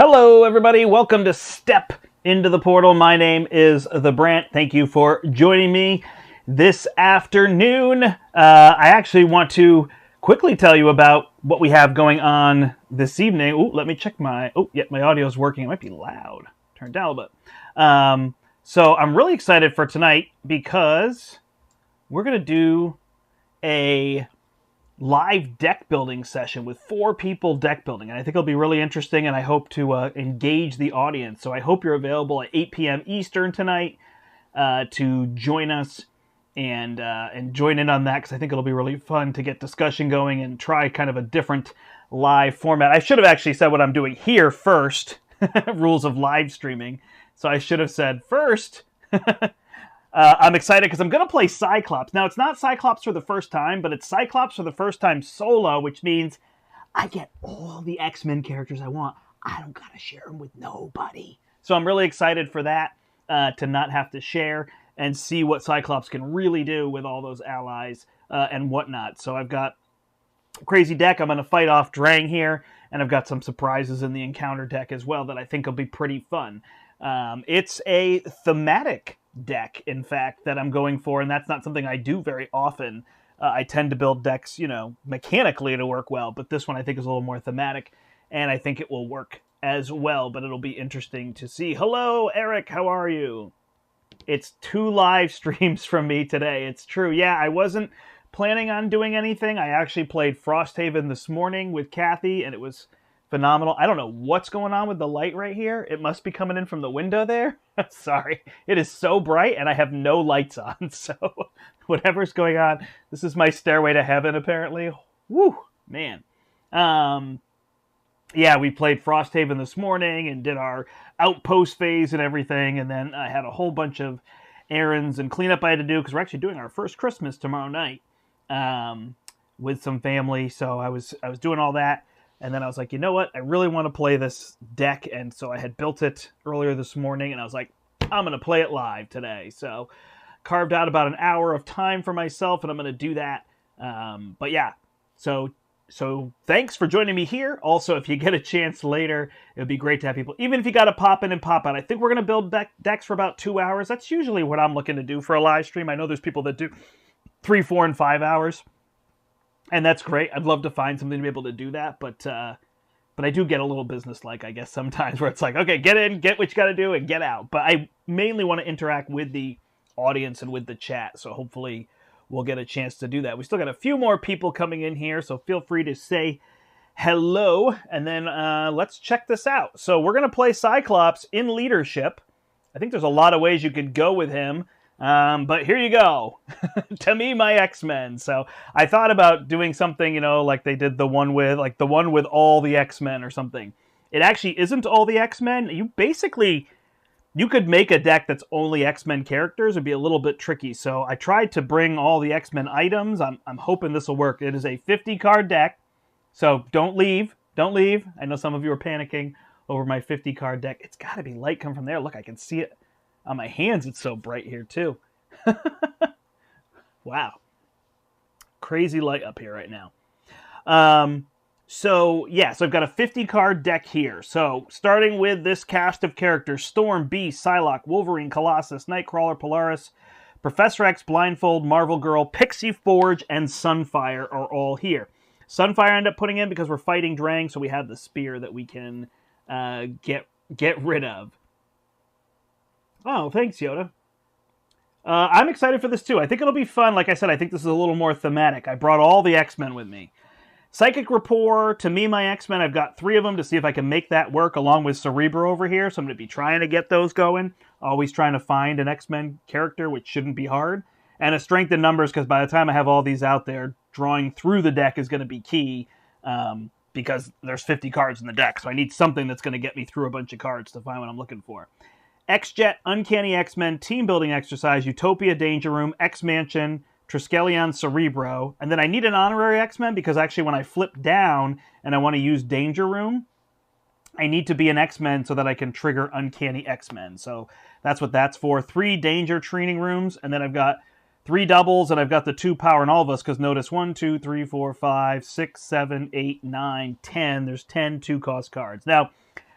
Hello, everybody. Welcome to Step into the Portal. My name is the Brandt. Thank you for joining me this afternoon. I actually want to quickly tell you about what we have going on this evening. Ooh, let me check my... Oh, yeah, my audio is working. It might be loud. Turn it down a little bit. So I'm really excited for tonight because we're going to do a live deck building session with 4 people deck building, and I think it'll be really interesting, and I hope to engage the audience. So I hope you're available at 8 p.m. Eastern tonight to join us and join in on that, because I think it'll be really fun to get discussion going and try kind of a different live format. I should have actually said what I'm doing here first. Rules of live streaming. So I should have said first I'm excited because I'm going to play Cyclops. Now, it's not Cyclops for the first time, but it's Cyclops for the first time solo, which means I get all the X-Men characters I want. I don't got to share them with nobody. So I'm really excited for that, to not have to share and see what Cyclops can really do with all those allies and whatnot. So I've got a crazy deck. I'm going to fight off Drang here, and I've got some surprises in the encounter deck as well that I think will be pretty fun. It's a thematic deck, in fact, that I'm going for, and that's not something I do very often. I tend to build decks, mechanically to work well, but this one I think is a little more thematic, and I think it will work as well, but it'll be interesting to see. Hello, Eric, how are you? It's 2 live streams from me today. It's true. Yeah, I wasn't planning on doing anything. I actually played Frosthaven this morning with Kathy, and it was phenomenal. I don't know what's going on with the light right here. It must be coming in from the window there. Sorry. It is so bright and I have no lights on. So whatever's going on, this is my stairway to heaven apparently. Woo, man. Yeah, we played Frosthaven this morning and did our outpost phase and everything. And then I had a whole bunch of errands and cleanup I had to do because we're actually doing our first Christmas tomorrow night with some family. So I was doing all that. And then I was like, you know what? I really want to play this deck. And so I had built it earlier this morning. And I was like, I'm going to play it live today. So carved out about an hour of time for myself. And I'm going to do that. But yeah, so thanks for joining me here. Also, if you get a chance later, it would be great to have people. Even if you got to pop in and pop out. I think we're going to build decks for about 2 hours. That's usually what I'm looking to do for a live stream. I know there's people that do 3, 4, and 5 hours. And that's great. I'd love to find something to be able to do that, but I do get a little business-like, I guess, sometimes, where it's like, okay, get in, get what you got to do, and get out. But I mainly want to interact with the audience and with the chat, so hopefully we'll get a chance to do that. We still got a few more people coming in here, so feel free to say hello, and then let's check this out. So we're going to play Cyclops in leadership. I think there's a lot of ways you could go with him. But here you go. To me, my X-Men. So I thought about doing something, like they did the one with all the X-Men or something. It actually isn't all the X-Men. You could make a deck that's only X-Men characters. It'd be a little bit tricky. So I tried to bring all the X-Men items. I'm hoping this will work. It is a 50-card deck. So don't leave. Don't leave. I know some of you are panicking over my 50-card deck. It's got to be light coming from there. Look, I can see it. On my hands, it's so bright here, too. Wow. Crazy light up here right now. So I've got a 50-card deck here. So, starting with this cast of characters, Storm, Beast, Psylocke, Wolverine, Colossus, Nightcrawler, Polaris, Professor X, Blindfold, Marvel Girl, Pixie Forge, and Sunfire are all here. Sunfire I end up putting in because we're fighting Drang, so we have the spear that we can get rid of. Oh, thanks, Yoda. I'm excited for this, too. I think it'll be fun. Like I said, I think this is a little more thematic. I brought all the X-Men with me. Psychic Rapport, to me, my X-Men, I've got 3 of them to see if I can make that work, along with Cerebro over here. So I'm going to be trying to get those going. Always trying to find an X-Men character, which shouldn't be hard. And a strength in numbers, because by the time I have all these out there, drawing through the deck is going to be key. Because there's 50 cards in the deck. So I need something that's going to get me through a bunch of cards to find what I'm looking for. X-Jet, Uncanny X-Men, Team Building Exercise, Utopia Danger Room, X-Mansion, Triskelion Cerebro, and then I need an honorary X-Men because actually when I flip down and I want to use Danger Room, I need to be an X-Men so that I can trigger Uncanny X-Men. So that's what that's for. 3 Danger Training Rooms, and then I've got 3 doubles, and I've got the 2 Power in all of us, because notice 1, 2, 3, 4, 5, 6, 7, 8, 9, 10. There's 10 2-cost cards. Now,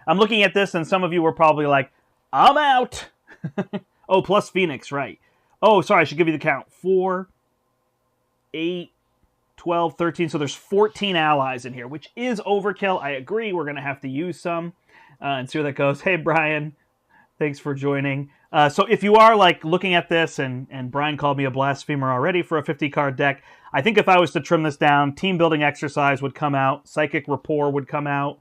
I'm looking at this, and some of you were probably like, I'm out. Oh, plus Phoenix, right. Oh, sorry, I should give you the count. 4, 8, 12, 13. So there's 14 allies in here, which is overkill. I agree. We're going to have to use some and see where that goes. Hey, Brian. Thanks for joining. So if you are like looking at this, and Brian called me a blasphemer already for a 50-card deck, I think if I was to trim this down, Team Building Exercise would come out, Psychic Rapport would come out,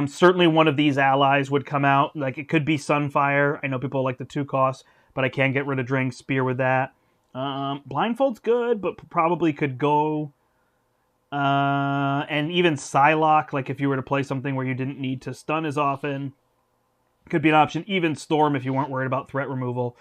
certainly one of these allies would come out. Like it could be Sunfire. I know people like the 2 costs, but I can get rid of Drang's Spear with that. Blindfold's good, but probably could go. And even Psylocke, like if you were to play something where you didn't need to stun as often, could be an option. Even Storm, if you weren't worried about threat removal,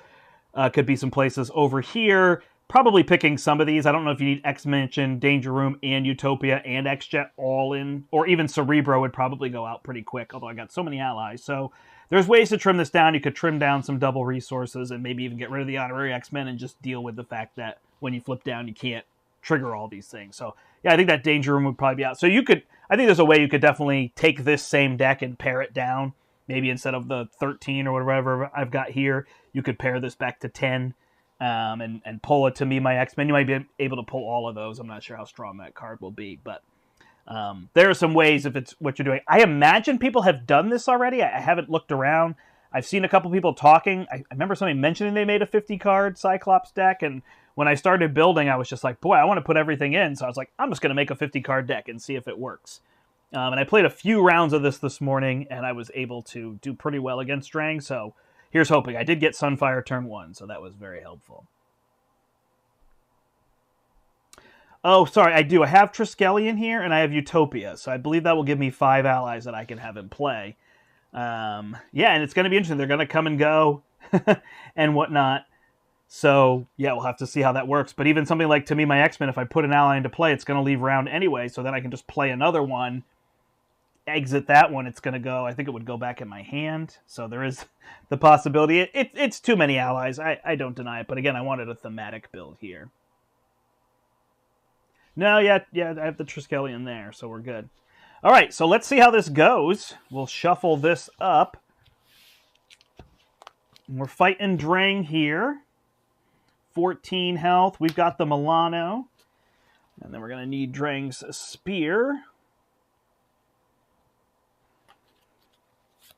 could be some places over here. Probably picking some of these. I don't know if you need X-Mansion, Danger Room, and Utopia, and X-Jet all in. Or even Cerebro would probably go out pretty quick, although I got so many allies. So there's ways to trim this down. You could trim down some double resources and maybe even get rid of the Honorary X-Men and just deal with the fact that when you flip down, you can't trigger all these things. So yeah, I think that Danger Room would probably be out. So you could, I think there's a way you could definitely take this same deck and pare it down. Maybe instead of the 13 or whatever I've got here, you could pare this back to 10 and pull it to Me, My X-Men. You might be able to pull all of those. I'm not sure how strong that card will be, but there are some ways if it's what you're doing. I imagine people have done this already. I haven't looked around. I've seen a couple people talking. I remember somebody mentioning they made a 50-card Cyclops deck, and when I started building, I was just like, boy, I want to put everything in. So I was like, I'm just going to make a 50-card deck and see if it works. And I played a few rounds of this morning, and I was able to do pretty well against Drang, so here's hoping. I did get Sunfire turn 1, so that was very helpful. Oh, sorry, I do. I have Triskelion here, and I have Utopia, so I believe that will give me 5 allies that I can have in play. Yeah, and it's going to be interesting. They're going to come and go and whatnot. So, yeah, we'll have to see how that works. But even something like To Me, My X-Men, if I put an ally into play, it's going to leave around anyway, so then I can just play another one, exit that one. It's going to go, I think it would go back in my hand. So there is the possibility. It's too many allies. I don't deny it. But again, I wanted a thematic build here. No, yeah, I have the Triskelion there, so we're good. All right, so let's see how this goes. We'll shuffle this up. We're fighting Drang here. 14 health. We've got the Milano. And then we're going to need Drang's Spear.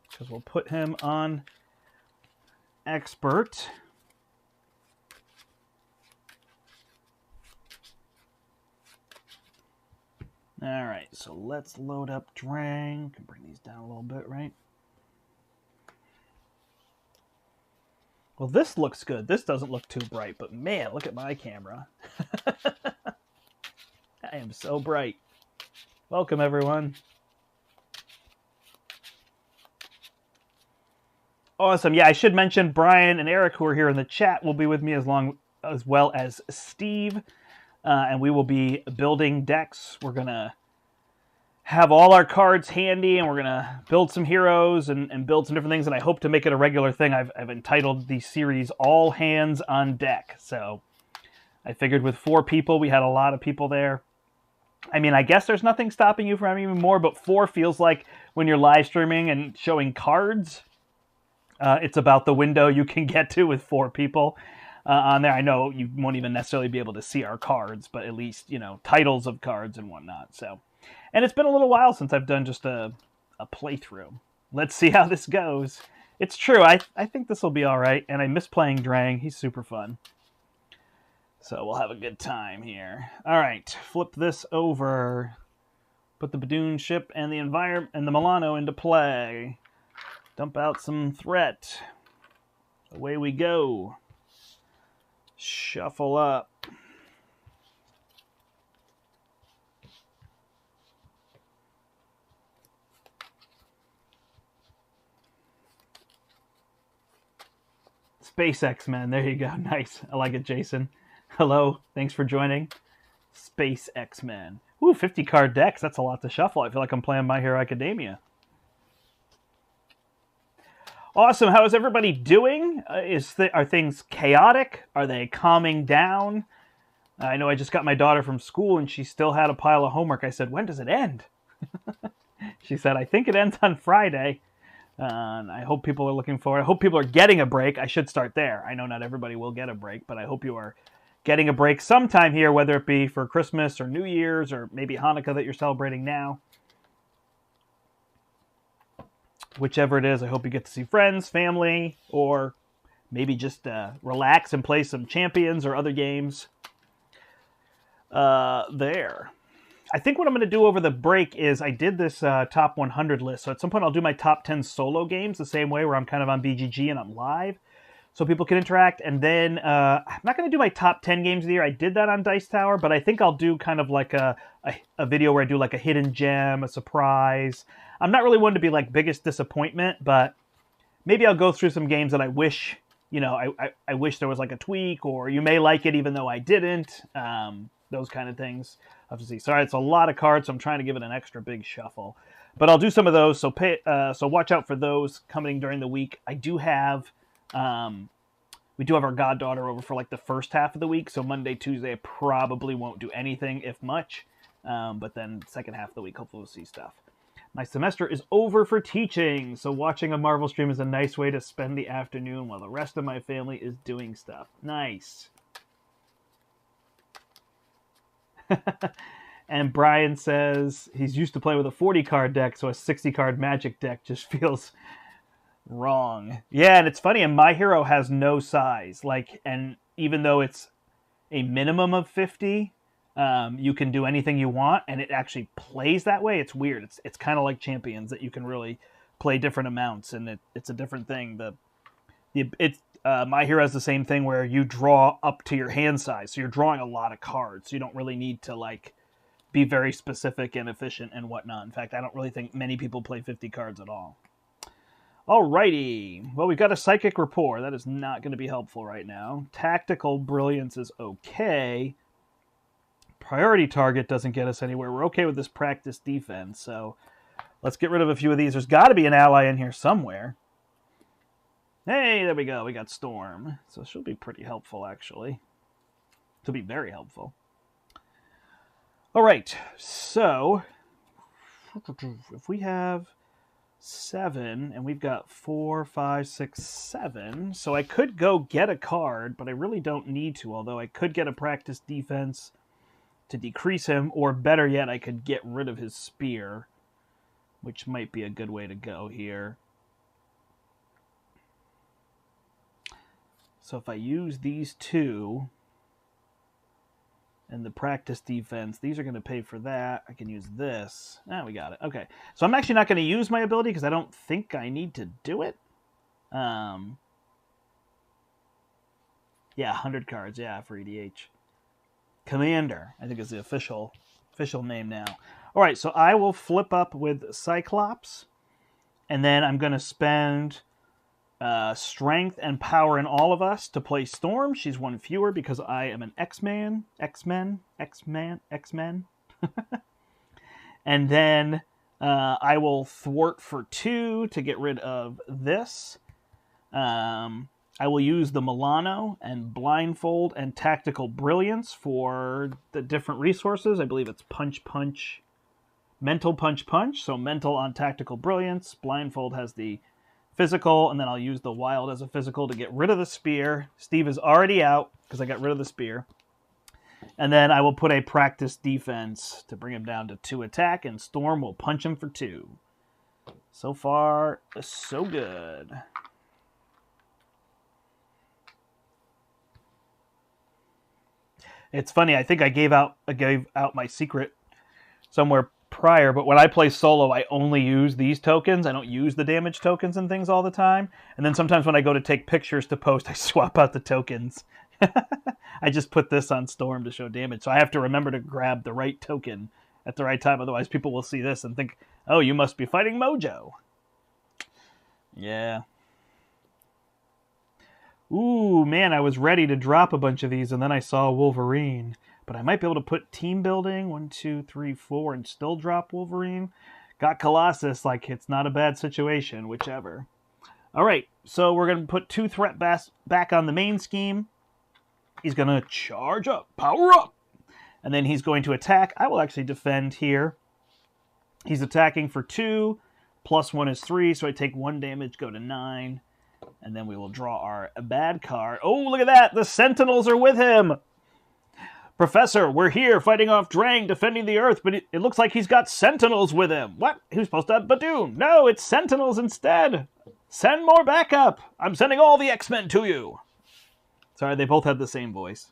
Because we'll put him on Expert. All right, so let's load up Drang. Can bring these down a little bit, right? Well, this looks good. This doesn't look too bright, but man, look at my camera. I am so bright. Welcome, everyone. Awesome. Yeah, I should mention Brian and Eric, who are here in the chat, will be with me as well as Steve. And we will be building decks. We're going to have all our cards handy, and we're going to build some heroes and build some different things. And I hope to make it a regular thing. I've entitled the series All Hands on Deck. So I figured with 4 people, we had a lot of people there. I mean, I guess there's nothing stopping you from having even more, but 4 feels like when you're live streaming and showing cards, it's about the window you can get to with 4 people on there. I know you won't even necessarily be able to see our cards, but at least, you know, titles of cards and whatnot. So, and it's been a little while since I've done just a playthrough. Let's see how this goes. It's true. I think this will be all right, and I miss playing Drang. He's super fun. So we'll have a good time here. All right, flip this over. Put the Badoon ship and the environment and the Milano into play. Dump out some threat. Away we go. Shuffle up. Space X-Men. There you go. Nice. I like it, Jason. Hello. Thanks for joining. Space X-Men. Ooh, 50-card decks. That's a lot to shuffle. I feel like I'm playing My Hero Academia. Awesome. How is everybody doing? Are things chaotic? Are they calming down? I know I just got my daughter from school and she still had a pile of homework. I said, when does it end? She said, I think it ends on Friday. And I hope people are looking forward. I hope people are getting a break. I should start there. I know not everybody will get a break, but I hope you are getting a break sometime here, whether it be for Christmas or New Year's or maybe Hanukkah that you're celebrating now. Whichever it is, I hope you get to see friends, family, or maybe just relax and play some Champions or other games there. I think what I'm going to do over the break is I did this top 100 list. So at some point I'll do my top 10 solo games the same way where I'm kind of on BGG and I'm live so people can interact. And then I'm not going to do my top 10 games of the year. I did that on Dice Tower, but I think I'll do kind of like a video where I do like a hidden gem, a surprise. I'm not really one to be like biggest disappointment, but maybe I'll go through some games that I wish, I wish there was like a tweak, or you may like it even though I didn't. Those kind of things. Obviously, sorry, it's a lot of cards, so I'm trying to give it an extra big shuffle. But I'll do some of those, so so watch out for those coming during the week. I do have, we do have our goddaughter over for like the first half of the week, so Monday, Tuesday, I probably won't do anything, if much. But then second half of the week, hopefully we'll see stuff. My semester is over for teaching, so watching a Marvel stream is a nice way to spend the afternoon while the rest of my family is doing stuff. Nice. And Brian says he's used to play with a 40-card deck, so a 60-card Magic deck just feels wrong. Yeah, and it's funny, and My Hero has no size. And even though it's a minimum of 50, you can do anything you want, and it actually plays that way. It's weird. It's kind of like Champions, that you can really play different amounts, and it's a different thing. My Hero has the same thing where you draw up to your hand size, so you're drawing a lot of cards. So you don't really need to be very specific and efficient and whatnot. In fact, I don't really think many people play 50 cards at all. Alrighty, well, we've got a Psychic Rapport. That is not going to be helpful right now. Tactical Brilliance is okay. Priority Target doesn't get us anywhere. We're okay with this Practice Defense, so let's get rid of a few of these. There's got to be an ally in here somewhere. Hey, there we go. We got Storm. So she'll be pretty helpful, actually. She'll be very helpful. All right. So if we have 7 and we've got 4, 5, 6, 7. So I could go get a card, but I really don't need to. Although I could get a Practice Defense to decrease him, or better yet, I could get rid of his spear, which might be a good way to go here. So if I use these two and the Practice Defense, these are going to pay for that. I can use this. We got it. Okay. So I'm actually not going to use my ability because I don't think I need to do it. Yeah, 100 cards. Yeah, for EDH. Commander, I think is the official name now. All right, so I will flip up with Cyclops, and then I'm going to spend strength and power in all of us to play Storm. She's one fewer because I am an X-Men. And then I will thwart for 2 to get rid of this. I will use the Milano and Blindfold and Tactical Brilliance for the different resources. I believe it's Punch, Mental Punch. So Mental on Tactical Brilliance. Blindfold has the physical, and then I'll use the Wild as a physical to get rid of the spear. Steve is already out because I got rid of the spear. And then I will put a Practice Defense to bring him down to 2 attack, and Storm will punch him for 2. So far, so good. It's funny, I think I gave out my secret somewhere prior, but when I play solo, I only use these tokens. I don't use the damage tokens and things all the time. And then sometimes when I go to take pictures to post, I swap out the tokens. I just put this on Storm to show damage. So I have to remember to grab the right token at the right time. Otherwise, people will see this and think, oh, you must be fighting Mojo. Yeah. Ooh, man, I was ready to drop a bunch of these, and then I saw Wolverine. But I might be able to put Team Building, 1, 2, 3, 4, and still drop Wolverine. Got Colossus, it's not a bad situation, whichever. All right, so we're going to put 2 threat back on the main scheme. He's going to charge up, power up, and then he's going to attack. I will actually defend here. He's attacking for 2. +1 is 3, so I take 1 damage, go to 9. And then we will draw our bad card. Oh, look at that! The Sentinels are with him! Professor, we're here fighting off Drang, defending the Earth, but it looks like he's got Sentinels with him. What? Who's supposed to have Badoon? No, it's Sentinels instead. Send more backup. I'm sending all the X-Men to you. Sorry, they both had the same voice.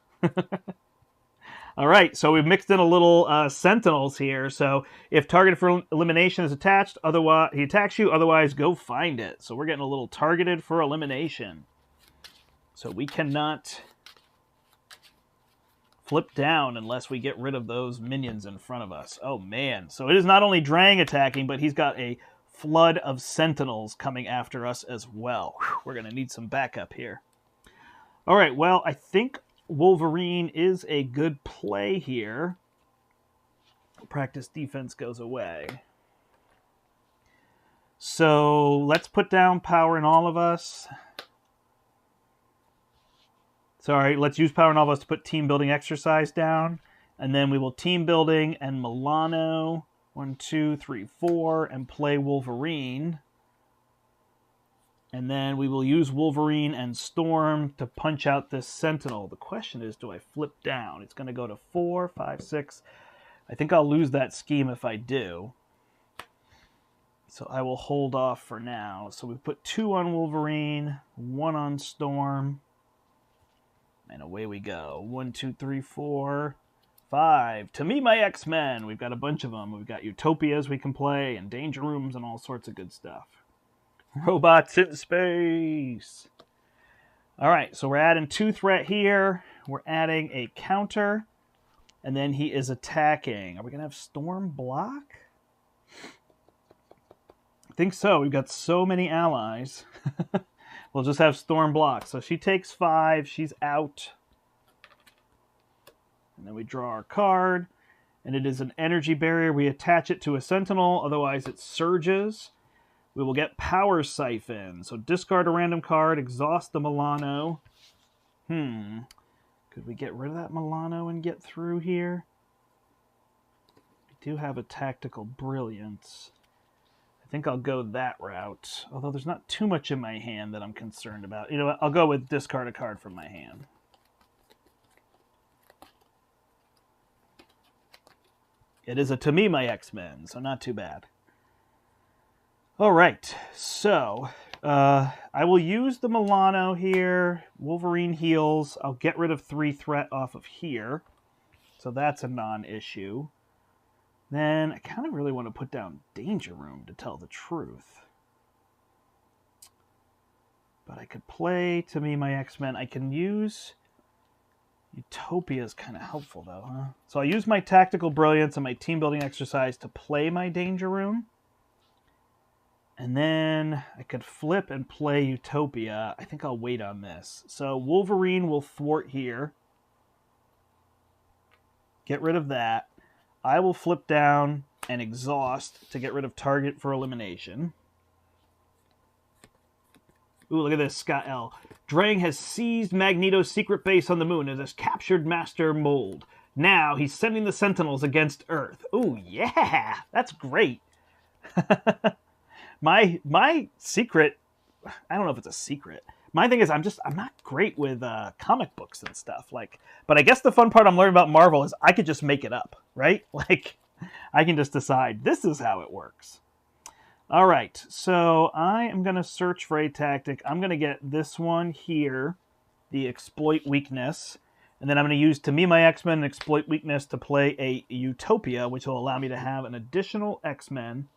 All right, so we've mixed in a little Sentinels here. So if targeted for elimination is attached, otherwise he attacks you, otherwise go find it. So we're getting a little targeted for elimination. So we cannot flip down unless we get rid of those minions in front of us. Oh, man. So it is not only Drang attacking, but he's got a flood of Sentinels coming after us as well. Whew, we're going to need some backup here. All right, well, I think Wolverine is a good play here. Practice defense goes away. So let's put down power in all of us. Sorry, let's use power in all of us to put team building exercise down. And then we will team building and Milano. 1, 2, 3, 4. And play Wolverine. And then we will use Wolverine and Storm to punch out this Sentinel. The question is, do I flip down? It's going to go to 4, 5, 6. I think I'll lose that scheme if I do. So I will hold off for now. So we put 2 on Wolverine, 1 on Storm. And away we go. 1, 2, 3, 4, 5. To me, my X-Men. We've got a bunch of them. We've got Utopias we can play, and Danger Rooms, and all sorts of good stuff. Robots in space. All right, so we're adding 2 threat here. We're adding a counter, and then he is attacking. Are we going to have Storm block? I think so. We've got so many allies. We'll just have Storm block. So she takes 5. She's out. And then we draw our card. And it is an energy barrier. We attach it to a Sentinel. Otherwise, it surges. We will get Power Siphon. So discard a random card. Exhaust the Milano. Could we get rid of that Milano and get through here? We do have a Tactical Brilliance. I think I'll go that route. Although there's not too much in my hand that I'm concerned about. You know what? I'll go with discard a card from my hand. It is a To Me, My X-Men, so not too bad. All right, so I will use the Milano here. Wolverine heals. I'll get rid of 3 threat off of here. So that's a non-issue. Then I kind of really want to put down Danger Room, to tell the truth. But I could play To Me, My X-Men. I can use Utopia is kind of helpful, though, huh? So I use my Tactical Brilliance and my team building exercise to play my Danger Room. And then I could flip and play Utopia. I think I'll wait on this. So Wolverine will thwart here. Get rid of that. I will flip down and exhaust to get rid of target for elimination. Ooh, look at this, Scott L. Drang has seized Magneto's secret base on the moon and has captured Master Mold. Now he's sending the Sentinels against Earth. Ooh, yeah, that's great. My secret, I don't know if it's a secret. My thing is I'm not great with comic books and stuff. But I guess the fun part I'm learning about Marvel is I could just make it up, right? I can just decide this is how it works. All right, so I am going to search for a tactic. I'm going to get this one here, the Exploit Weakness. And then I'm going to use To Me, My X-Men and Exploit Weakness to play a Utopia, which will allow me to have an additional X-Men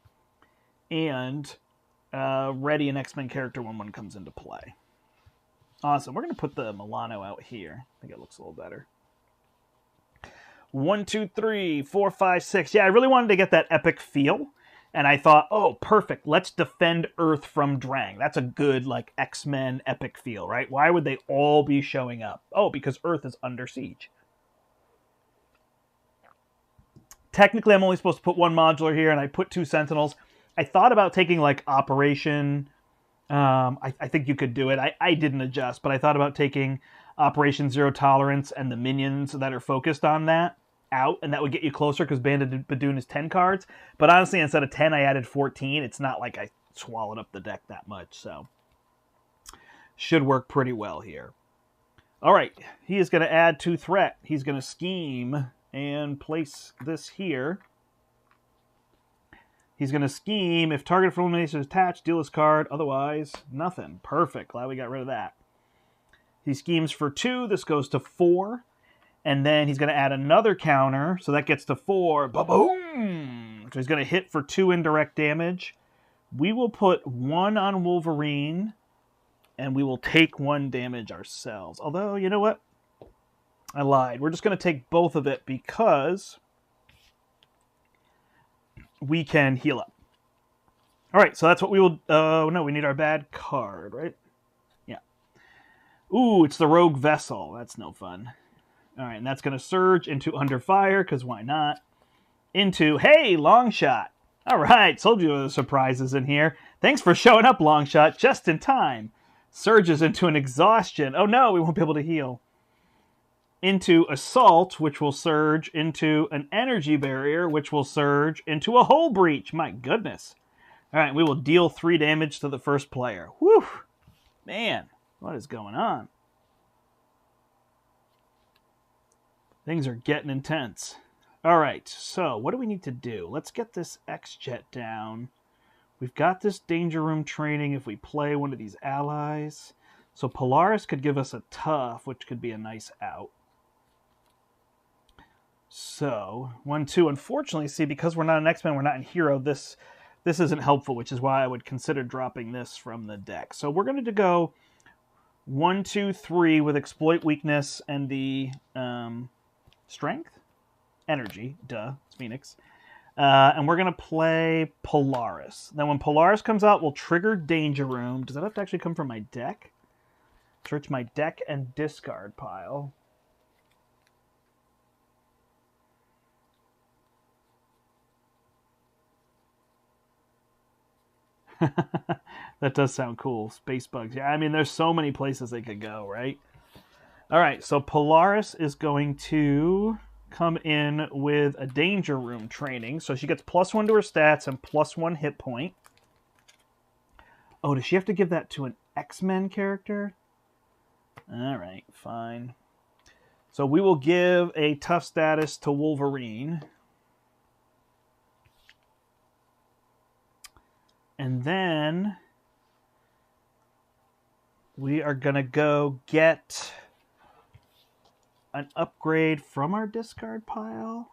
and ready an X-Men character when one comes into play. Awesome. We're going to put the Milano out here. I think it looks a little better. 1, 2, 3, 4, 5, 6. Yeah, I really wanted to get that epic feel. And I thought, oh, perfect. Let's defend Earth from Drang. That's a good, X-Men epic feel, right? Why would they all be showing up? Oh, because Earth is under siege. Technically, I'm only supposed to put 1 modular here, and I put 2 Sentinels. I thought about taking, Operation... I think you could do it. I didn't adjust, but I thought about taking Operation Zero Tolerance and the minions that are focused on that. out, and that would get you closer because Bandit Badoon is 10 cards. But honestly, instead of 10, I added 14. It's not like I swallowed up the deck that much, so should work pretty well here. All right, he is going to add 2 threat. He's going to scheme and place this here. He's going to scheme. If target for elimination is attached, deal this card. Otherwise, nothing. Perfect. Glad we got rid of that. He schemes for 2. This goes to 4. And then he's going to add another counter. So that gets to 4. Ba-boom! So he's going to hit for 2 indirect damage. We will put 1 on Wolverine. And we will take 1 damage ourselves. Although, you know what? I lied. We're just going to take both of it because we can heal up. All right, so that's what we will... no, we need our bad card, right? Yeah. Ooh, it's the Rogue Vessel. That's no fun. All right, and that's going to surge into Under Fire, because why not? Into, hey, Long Shot. All right, told you there were surprises in here. Thanks for showing up, Long Shot, just in time. Surges into an Exhaustion. Oh no, we won't be able to heal. Into Assault, which will surge into an Energy Barrier, which will surge into a Hull Breach. My goodness. All right, we will deal 3 damage to the first player. Whew. Man, what is going on? Things are getting intense. All right, so what do we need to do? Let's get this X-Jet down. We've got this Danger Room training if we play one of these allies. So Polaris could give us a tough, which could be a nice out. So, 1, 2. Unfortunately, see, because we're not an X-Men, we're not in Hero, this isn't helpful, which is why I would consider dropping this from the deck. So we're going to go 1, 2, 3 with Exploit Weakness and the Strength? Energy. Duh. It's Phoenix. And we're going to play Polaris. Then when Polaris comes out, we'll trigger Danger Room. Does that have to actually come from my deck? Search my deck and discard pile. That does sound cool. Space bugs. Yeah, I mean, there's so many places they could go, right? All right, so Polaris is going to come in with a Danger Room training. So she gets +1 to her stats and +1 hit point. Oh, does she have to give that to an X-Men character? All right, fine. So we will give a tough status to Wolverine. And then we are going to go get an upgrade from our discard pile.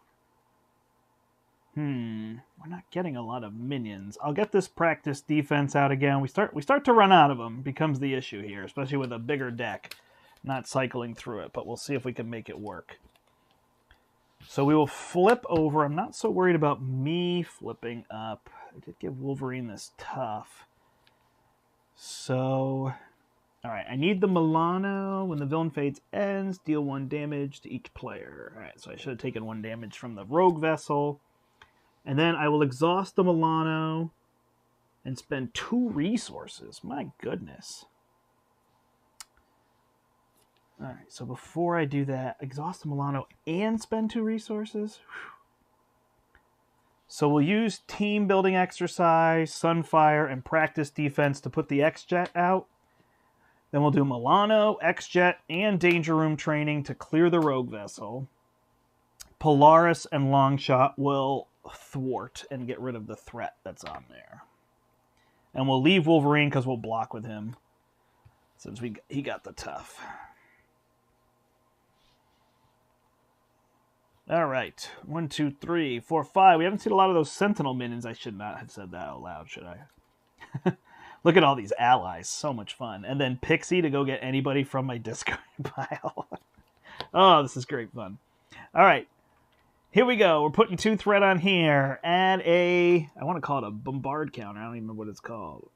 We're not getting a lot of minions. I'll get this practice defense out again. We start to run out of them, becomes the issue here, especially with a bigger deck, not cycling through it, but we'll see if we can make it work. So we will flip over. I'm not so worried about me flipping up. I did give Wolverine this tough. So, all right, I need the Milano. When the villain phase ends, deal 1 damage to each player. All right, so I should have taken 1 damage from the Rogue Vessel. And then I will exhaust the Milano and spend 2 resources. My goodness. All right, so before I do that, exhaust the Milano and spend 2 resources. Whew. So we'll use Team Building Exercise, Sunfire, and Practice Defense to put the X-Jet out. Then we'll do Milano, X-Jet, and Danger Room training to clear the Rogue Vessel. Polaris and Longshot will thwart and get rid of the threat that's on there. And we'll leave Wolverine because we'll block with him since he got the tough. All right, 1, 2, 3, 4, 5. We haven't seen a lot of those Sentinel minions. I should not have said that out loud, should I? Look at all these allies. So much fun. And then Pixie to go get anybody from my discard pile. Oh, this is great fun. All right, here we go. We're putting 2 threat on here. Add I want to call it a bombard counter. I don't even remember what it's called.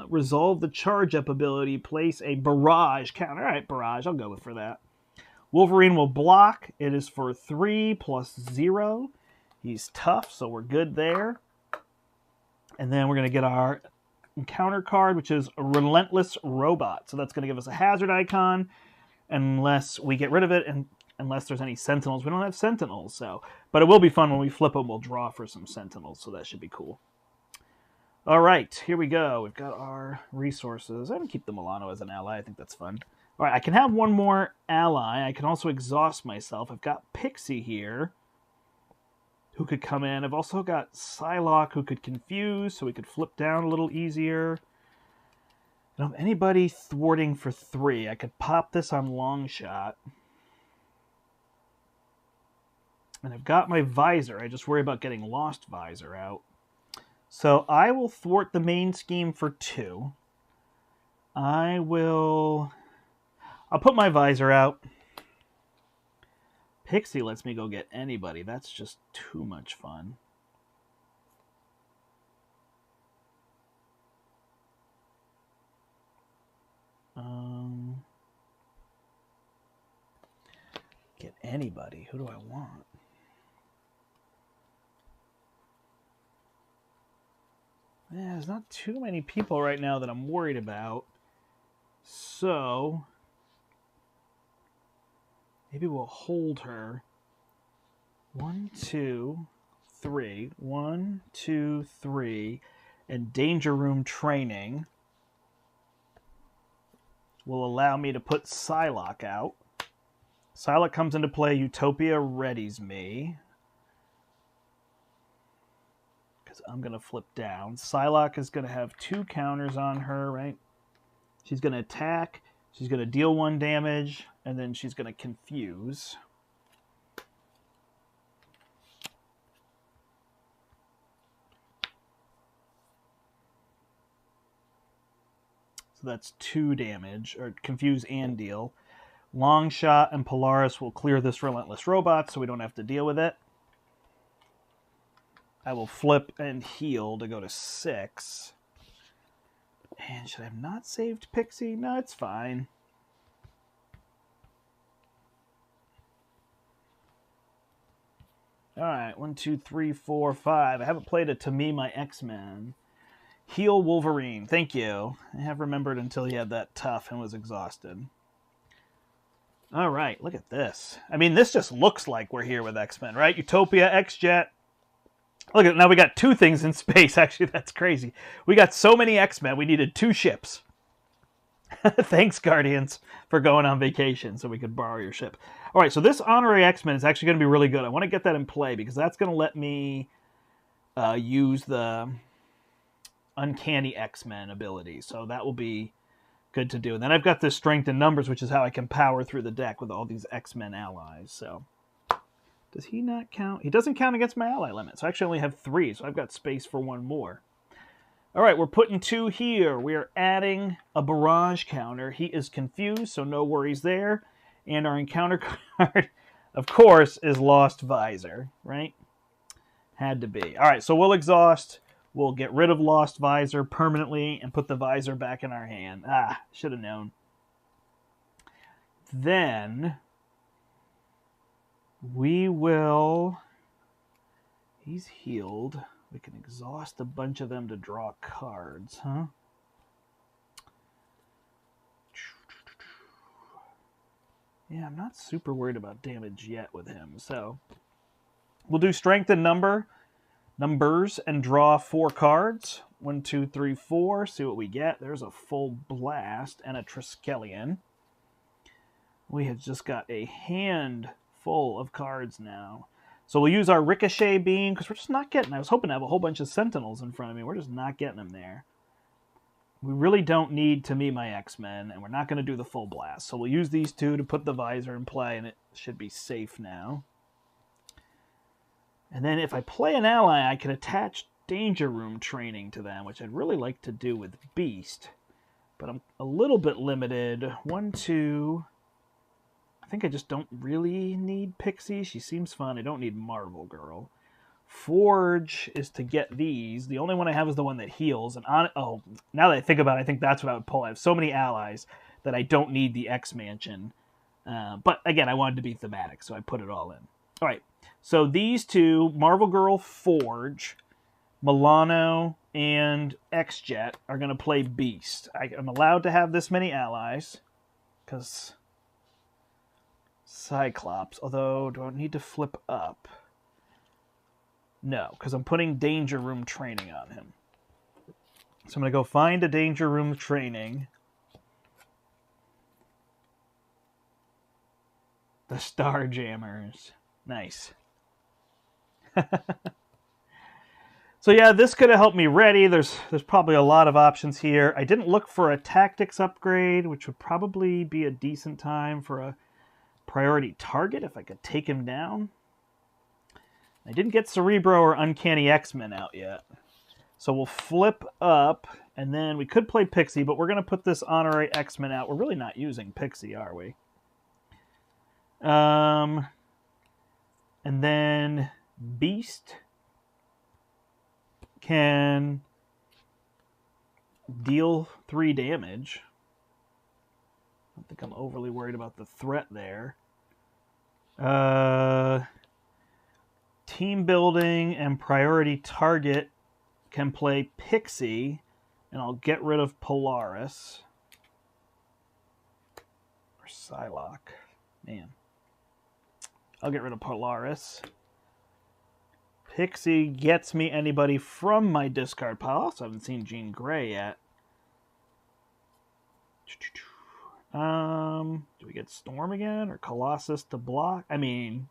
Resolve the charge up ability. Place a barrage counter. All right, barrage. I'll go for that. Wolverine will block. It is for 3 + 0. He's tough, so we're good there. And then we're going to get our encounter card, which is a Relentless Robot. So that's going to give us a hazard icon unless we get rid of it and unless there's any Sentinels. We don't have Sentinels, so. But it will be fun when we flip them. We'll draw for some Sentinels, so that should be cool. All right, here we go. We've got our resources. I'm going to keep the Milano as an ally. I think that's fun. All right, I can have one more ally. I can also exhaust myself. I've got Pixie here, who could come in. I've also got Psylocke, who could confuse, so we could flip down a little easier. I don't have anybody thwarting for 3. I could pop this on long shot. And I've got my visor. I just worry about getting Lost Visor out. So I will thwart the main scheme for 2. I'll put my visor out. Pixie lets me go get anybody. That's just too much fun. Get anybody. Who do I want? Yeah, there's not too many people right now that I'm worried about. So maybe we'll hold her. 1, 2, 3. 1, 2, 3. And Danger Room Training will allow me to put Psylocke out. Psylocke comes into play. Utopia readies me. Because I'm going to flip down. Psylocke is going to have 2 counters on her, right? She's going to attack. She's going to deal 1 damage. And then she's going to confuse. So that's 2 damage, or confuse and deal. Longshot and Polaris will clear this Relentless Robot, so we don't have to deal with it. I will flip and heal to go to 6. And should I have not saved Pixie? No, it's fine. All right, 1, 2, 3, 4, 5. I haven't played it To Me, My X-Men. Heal Wolverine. Thank you. I have remembered until he had that tough and was exhausted. All right, look at this. I mean, this just looks like we're here with X-Men, right? Utopia, X-Jet. Look at now we got 2 things in space. Actually, that's crazy. We got so many X-Men. We needed 2 ships. Thanks, Guardians, for going on vacation so we could borrow your ship. All right, so this Honorary X-Men is actually going to be really good. I want to get that in play because that's going to let me use the Uncanny X-Men ability. So that will be good to do. And then I've got this Strength in Numbers, which is how I can power through the deck with all these X-Men allies. So does he not count? He doesn't count against my ally limit. So I actually only have 3, so I've got space for 1 more. All right, we're putting 2 here. We are adding a barrage counter. He is confused, so no worries there. And our encounter card, of course, is Lost Visor, right? Had to be. All right, so we'll exhaust. We'll get rid of Lost Visor permanently and put the visor back in our hand. Ah, should have known. Then we will... He's healed. We can exhaust a bunch of them to draw cards, huh? Yeah, I'm not super worried about damage yet with him. So we'll do Strength and Numbers and draw 4 cards. 1, 2, 3, 4. See what we get. There's a Full Blast and a Triskelion. We have just got a handful of cards now. So we'll use our Ricochet Beam, because we're just not getting... I was hoping to have a whole bunch of Sentinels in front of me. We're just not getting them there. We really don't need To Me, My X-Men, and we're not going to do the Full Blast. So we'll use these 2 to put the visor in play, and it should be safe now. And then if I play an ally, I can attach Danger Room Training to them, which I'd really like to do with Beast. But I'm a little bit limited. 1, 2... I think I just don't really need Pixie. She seems fun. I don't need Marvel Girl. Forge is to get these. The only one I have is the one that heals. And now that I think about it, I think that's what I would pull. I have so many allies that I don't need the X-Mansion. But again, I wanted to be thematic, so I put it all in. All right. So these 2, Marvel Girl, Forge, Milano, and X-Jet are going to play Beast. I'm allowed to have this many allies because... Cyclops. Although, do I need to flip up? No, because I'm putting danger room training on him. So I'm going to go find a danger room training. The Star Jammers. Nice. So yeah, this could have helped me ready. There's probably a lot of options here. I didn't look for a tactics upgrade, which would probably be a decent time for a priority target if I could take him down. I didn't get Cerebro or Uncanny X-Men out yet. So we'll flip up, and then we could play Pixie, but we're going to put this Honorary X-Men out. We're really not using Pixie, are we? And then Beast can deal 3 damage. I don't think I'm overly worried about the threat there. Team building and priority target can play Pixie, and I'll get rid of Polaris. Or Psylocke. Man. I'll get rid of Polaris. Pixie gets me anybody from my discard pile. I also haven't seen Jean Grey yet. Do we get Storm again or Colossus to block? I mean,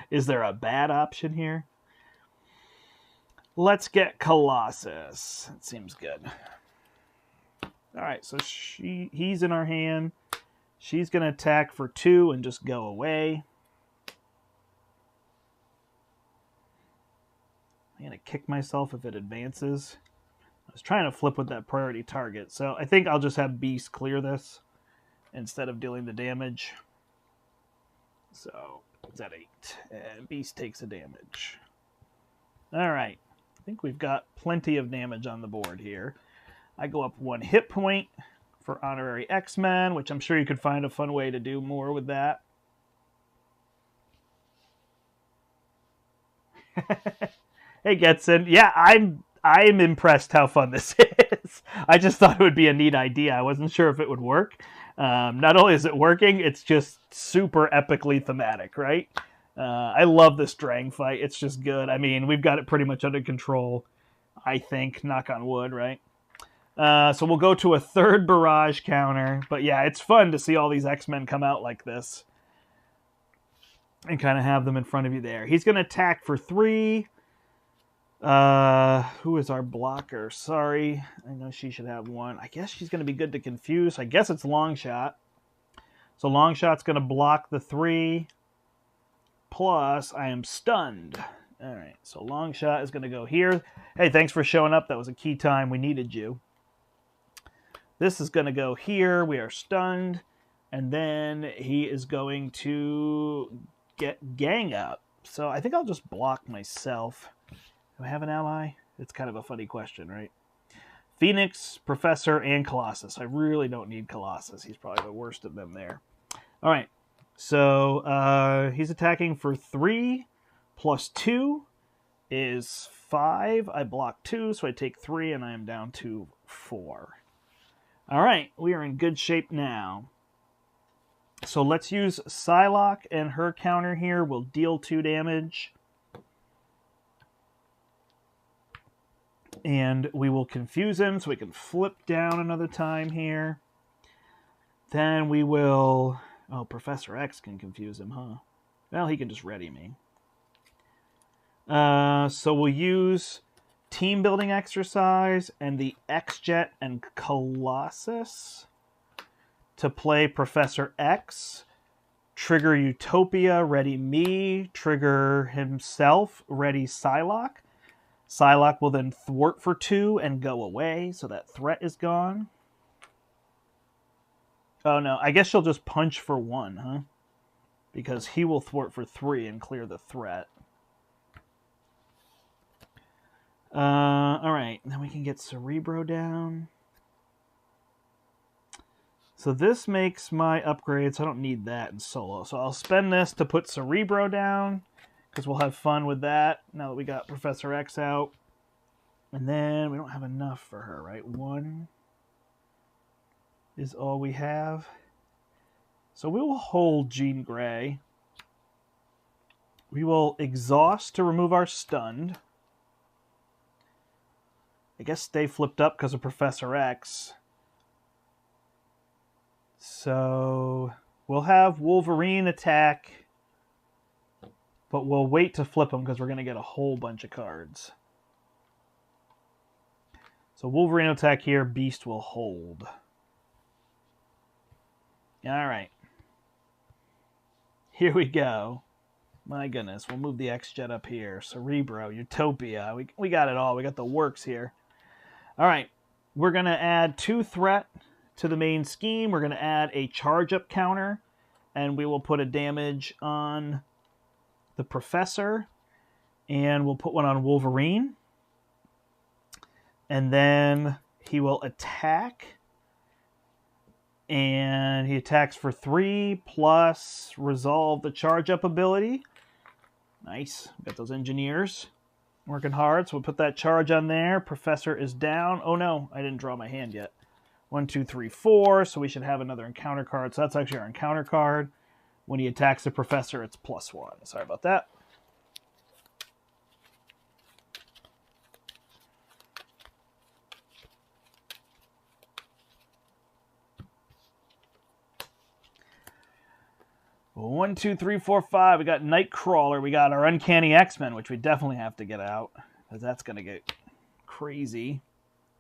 is there a bad option here? Let's get Colossus. That seems good. All right, so he's in our hand. She's going to attack for 2 and just go away. I'm going to kick myself if it advances. I was trying to flip with that priority target, so I think I'll just have Beast clear this instead of dealing the damage. So it's at 8, and Beast takes a damage. All right, I think we've got plenty of damage on the board here. I go up 1 hit point for Honorary X-Men, which I'm sure you could find a fun way to do more with that. Hey, Getson. Yeah, I'm impressed how fun this is. I just thought it would be a neat idea. I wasn't sure if it would work. Not only is it working, it's just super epically thematic, right? I love this Drang fight. It's just good. I mean, we've got it pretty much under control, I think. Knock on wood, right? So we'll go to a 3rd barrage counter. But yeah, it's fun to see all these X-Men come out like this and kind of have them in front of you there. He's going to attack for 3. Who is our blocker? Sorry. I know she should have 1. I guess she's going to be good to confuse. I guess it's Longshot. So Longshot's going to block the 3. Plus, I am stunned. All right, so Longshot is going to go here. Hey, thanks for showing up. That was a key time. We needed you. This is going to go here. We are stunned. And then he is going to get Gang Up. So I think I'll just block myself. Do I have an ally? It's kind of a funny question, right? Phoenix, Professor, and Colossus. I really don't need Colossus. He's probably the worst of them there. All right. So he's attacking for 3 plus 2 is 5. I block 2, so I take 3, and I am down to 4. All right. We are in good shape now. So let's use Psylocke, and her counter here will deal 2 damage. And we will confuse him so we can flip down another time here. Then we will... Oh, Professor X can confuse him, huh? Well, he can just ready me. So we'll use Team Building Exercise and the X-Jet and Colossus to play Professor X. Trigger Utopia, ready me. Trigger himself, ready Psylocke. Psylocke will then thwart for 2 and go away, so that threat is gone. Oh no, I guess she'll just punch for 1, huh? Because he will thwart for 3 and clear the threat. Alright, then we can get Cerebro down. So this makes my upgrades. I don't need that in solo. So I'll spend this to put Cerebro down, because we'll have fun with that now that we got Professor X out. And then we don't have enough for her, right? 1 is all we have. So we will hold Jean Grey. We will exhaust to remove our stunned. I guess stay flipped up because of Professor X. So we'll have Wolverine attack, but we'll wait to flip him because we're going to get a whole bunch of cards. So Wolverine attack here, Beast will hold. All right. Here we go. My goodness, we'll move the X-Jet up here. Cerebro, Utopia, we got it all. We got the works here. All right, we're going to add 2 threat to the main scheme. We're going to add a charge-up counter, and we will put a damage on the Professor, and we'll put one on Wolverine. And then he will attack, and he attacks for 3 plus resolve the charge-up ability. Nice. Got those engineers working hard, so we'll put that charge on there. Professor is down. Oh no, I didn't draw my hand yet. 1, 2, 3, 4, so we should have another encounter card. So that's actually our encounter card. When he attacks the Professor, it's +1. Sorry about that. One, two, three, four, five. We got Nightcrawler. We got our Uncanny X-Men, which we definitely have to get out, because that's going to get crazy.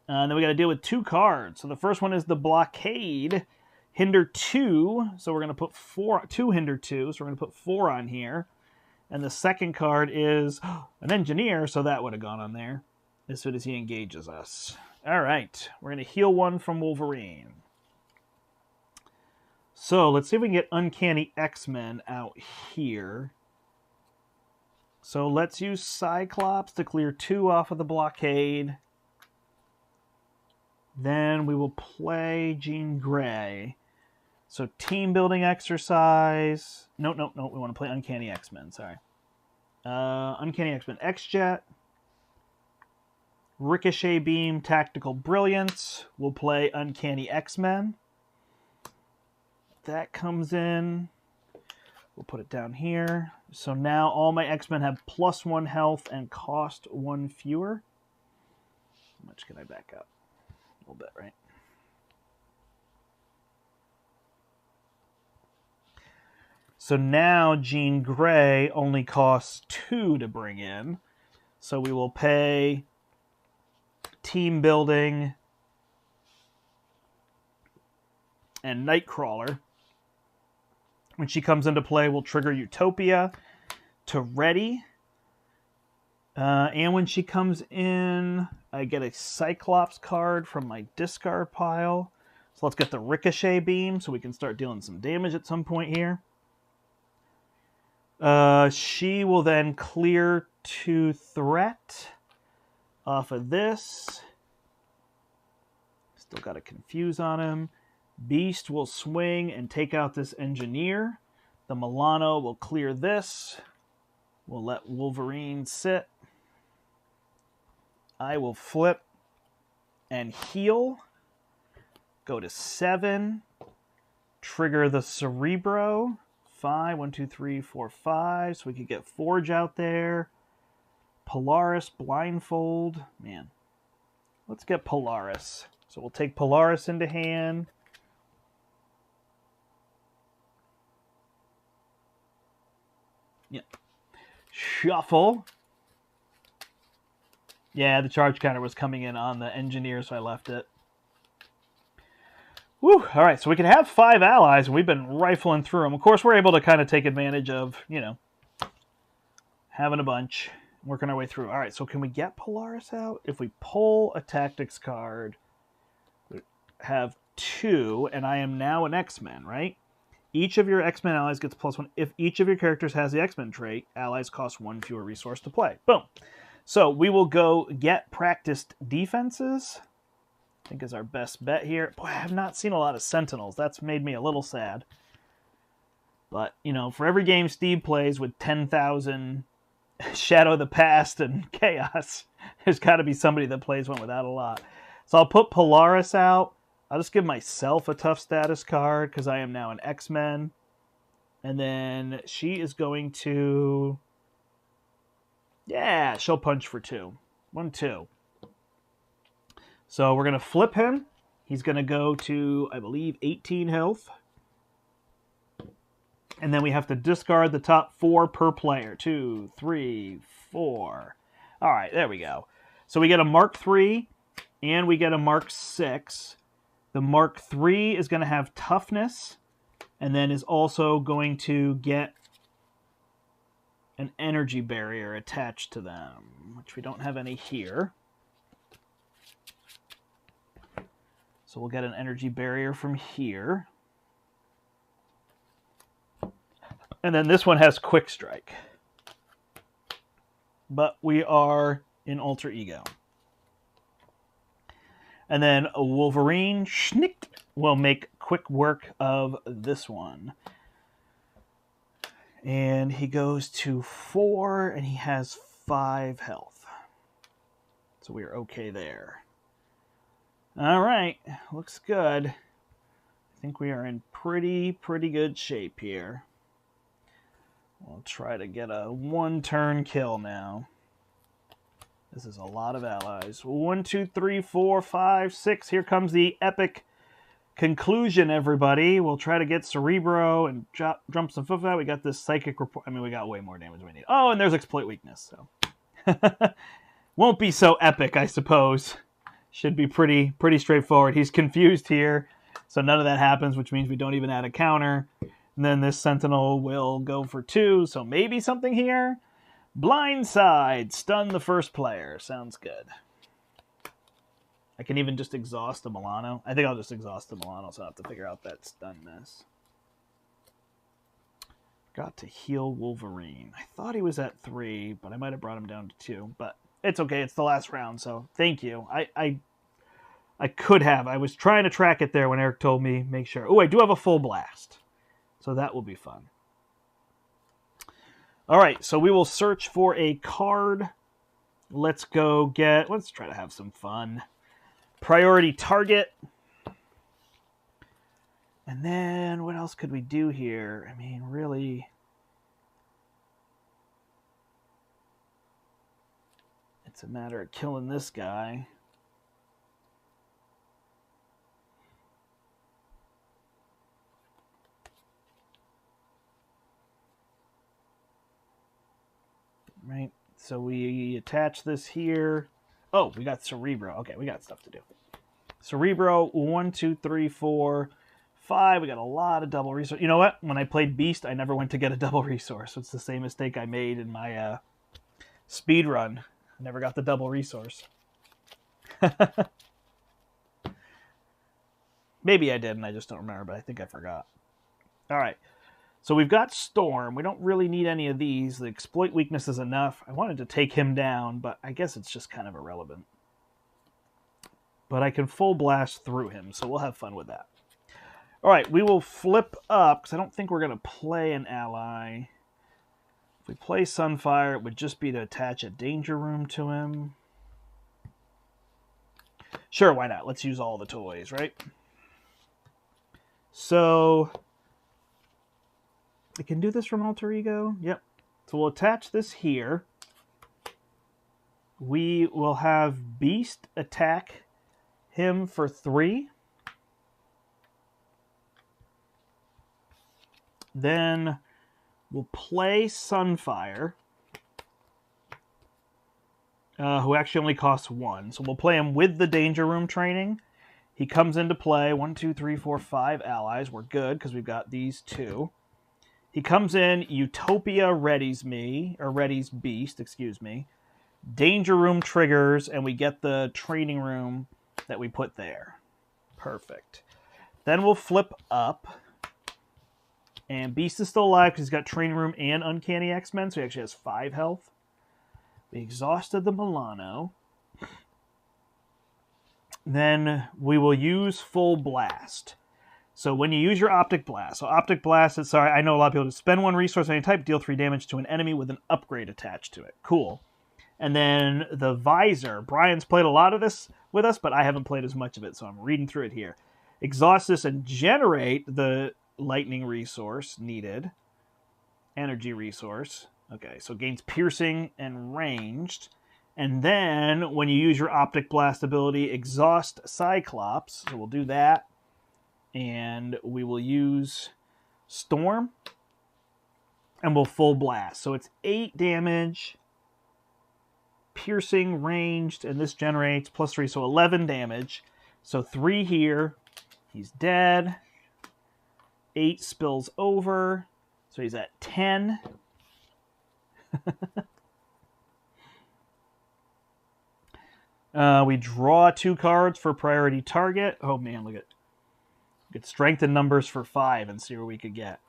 And then we got to deal with 2 cards. So the first one is the Blockade. Hinder 2. So we're going to put 2 Hinder 2. So we're going to put 4 on here. And the second card is an Engineer. So that would have gone on there as soon as he engages us. All right. We're going to heal 1 from Wolverine. So let's see if we can get Uncanny X-Men out here. So let's use Cyclops to clear 2 off of the Blockade. Then we will play Jean Grey. So team building exercise. No. We want to play Uncanny X-Men. Sorry. Uncanny X-Men X-Jet. Ricochet Beam, Tactical Brilliance. We'll play Uncanny X-Men. That comes in. We'll put it down here. So now all my X-Men have +1 health and cost 1 fewer. How much can I back up? A little bit, right? So now Jean Grey only costs 2 to bring in. So we will pay team building and Nightcrawler. When she comes into play, we'll trigger Utopia to ready. And when she comes in, I get a Cyclops card from my discard pile. So let's get the Ricochet Beam so we can start dealing some damage at some point here. She will then clear 2 threat off of this. Still got to confuse on him. Beast will swing and take out this Engineer. The Milano will clear this. We'll let Wolverine sit. I will flip and heal. Go to 7. Trigger the Cerebro. 5. 1, 2, 3, 4, 5. So we could get Forge out there. Polaris, Blindfold. Man. Let's get Polaris. So we'll take Polaris into hand. Yep. Shuffle. Yeah, the charge counter was coming in on the Engineer, so I left it. Woo! All right, so we can have 5 allies, and we've been rifling through them. Of course, we're able to kind of take advantage of, having a bunch, working our way through. All right, so can we get Polaris out? If we pull a Tactics card, we have 2, and I am now an X-Men, right? Each of your X-Men allies gets +1. If each of your characters has the X-Men trait, allies cost 1 fewer resource to play. Boom. So we will go get practiced defenses. I think is our best bet here. Boy, I have not seen a lot of Sentinels. That's made me a little sad. But, for every game Steve plays with 10,000 Shadow of the Past and Chaos, there's got to be somebody that plays one without a lot. So I'll put Polaris out. I'll just give myself a tough status card because I am now an X-Men. And then she is going to... Yeah, she'll punch for 2. 1, 2. So we're going to flip him. He's going to go to, I believe, 18 health. And then we have to discard the top 4 per player. 2, 3, 4. All right, there we go. So we get a Mark 3 and we get a Mark 6. The Mark 3 is going to have toughness and then is also going to get an energy barrier attached to them, which we don't have any here. So we'll get an energy barrier from here. And then this one has quick strike. But we are in alter ego. And then a Wolverine schnick will make quick work of this one. And he goes to 4 and he has 5 health. So we are okay there. All right, looks good. I think we are in pretty good shape here. We'll try to get a 1-turn kill now. This is a lot of allies. 1, 2, 3, 4, 5, 6. Here comes the epic conclusion, everybody. We'll try to get Cerebro and jump some foot out. We got this psychic report. I mean, we got way more damage than we need. Oh, and there's exploit weakness. So won't be so epic, I suppose. Should be pretty straightforward. He's confused here, so none of that happens, which means we don't even add a counter. And then this Sentinel will go for 2, so maybe something here. Blindside, stun the first player. Sounds good. I can even just exhaust the Milano. I think I'll just exhaust the Milano, so I'll have to figure out that stun mess. Got to heal Wolverine. I thought he was at 3, but I might have brought him down to 2. But it's okay. It's the last round, so thank you. I could have. I was trying to track it there when Eric told me make sure. Oh, I do have a full blast, so that will be fun. All right, so we will search for a card. Let's go get... Let's try to have some fun. Priority target. And then what else could we do here? I mean, really... It's a matter of killing this guy. Right, so we attach this here. Oh, we got Cerebro. Okay, we got stuff to do. Cerebro, 1, 2, 3, 4, 5. We got a lot of double resource. You know what? When I played Beast, I never went to get a double resource. It's the same mistake I made in my speed run. I never got the double resource. Maybe I did, and I just don't remember, but I think I forgot. All right. So we've got Storm. We don't really need any of these. The exploit weakness is enough. I wanted to take him down, but I guess it's just kind of irrelevant. But I can full blast through him, so we'll have fun with that. All right, we will flip up, because I don't think we're going to play an ally. If we play Sunfire, it would just be to attach a Danger Room to him. Sure, why not? Let's use all the toys, right? So... I can do this from Alter Ego. Yep. So we'll attach this here. We will have Beast attack him for 3. Then we'll play Sunfire, who actually only costs 1. So we'll play him with the Danger Room training. He comes into play. 1, 2, 3, 4, 5 allies. We're good because we've got these 2. He comes in, Utopia readies me, or readies Beast, excuse me. Danger Room triggers, and we get the training room that we put there. Perfect. Then we'll flip up. And Beast is still alive because he's got training room and Uncanny X-Men, so he actually has 5 health. We exhausted the Milano. Then we will use Full Blast. So when you use your Optic Blast, so Optic Blast is, sorry, I know a lot of people just spend 1 resource of any type, deal 3 damage to an enemy with an upgrade attached to it. Cool. And then the Visor. Brian's played a lot of this with us, but I haven't played as much of it, so I'm reading through it here. exhaust this and generate the lightning resource needed. Energy resource. Okay, so gains piercing and ranged. And then when you use your optic blast ability, exhaust Cyclops. So we'll do that. And we will use Storm. And we'll full blast. So it's 8 damage. Piercing, ranged, and this generates plus 3, so 11 damage. So 3 here. He's dead. 8 spills over. So he's at 10. We draw 2 cards for priority target. Oh man, look at get strength and numbers for 5 and see what we could get.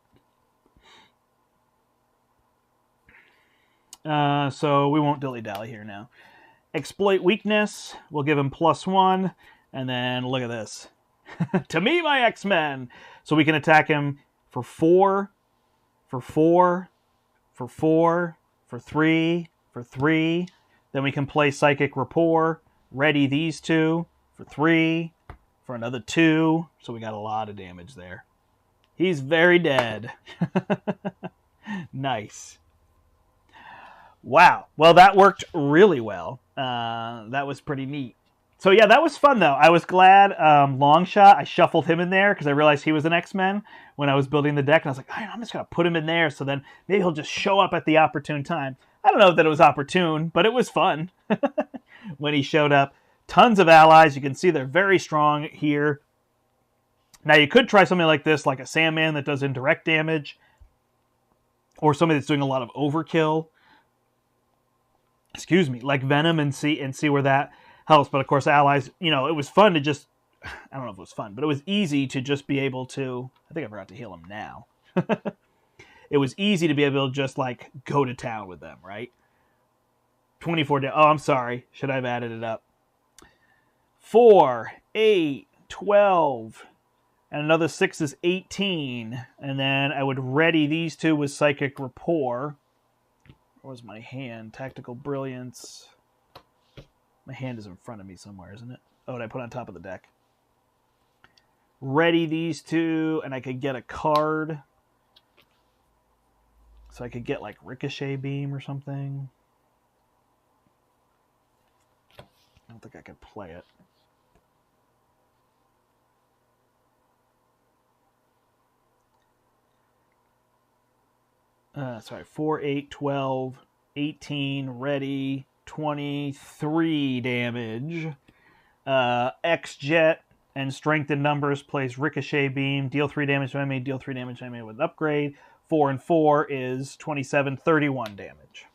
So we won't dilly-dally here now. Exploit weakness. We'll give him +1. And then look at this. To me, my X-Men. So we can attack him for 4, for 4, for 4, for 3, for 3. Then we can play Psychic Rapport. Ready these 2 for 3, for another 2. So we got a lot of damage there. He's very dead. Nice. Wow. Well, that worked really well. That was pretty neat. So yeah, that was fun though. I was glad Longshot, I shuffled him in there because I realized he was an X-Men when I was building the deck. And I was like, I'm just going to put him in there so then maybe he'll just show up at the opportune time. I don't know that it was opportune, but it was fun when he showed up. Tons of allies. You can see they're very strong here. Now you could try something like this, like a Sandman that does indirect damage. Or somebody that's doing a lot of overkill. Excuse me, like Venom and see where that helps. But of course, allies, it was fun to just, I don't know if it was fun, but it was easy to just be able to, I think I forgot to heal him now. It was easy to be able to just like go to town with them, right? 24 days. Oh, I'm sorry. Should I have added it up? 4, 8, 12, and another 6 is 18. And then I would ready these 2 with Psychic Rapport. Where was my hand? Tactical Brilliance. My hand is in front of me somewhere, isn't it? Oh, and I put on top of the deck. Ready these 2, and I could get a card. So I could get like Ricochet Beam or something. I don't think I could play it. Sorry, 4, 8, 12, 18, ready, 23 damage. X-Jet and Strength in Numbers plays Ricochet Beam, deal 3 damage to enemy, deal 3 damage to enemy with an upgrade. 4 and 4 is 27, 31 damage.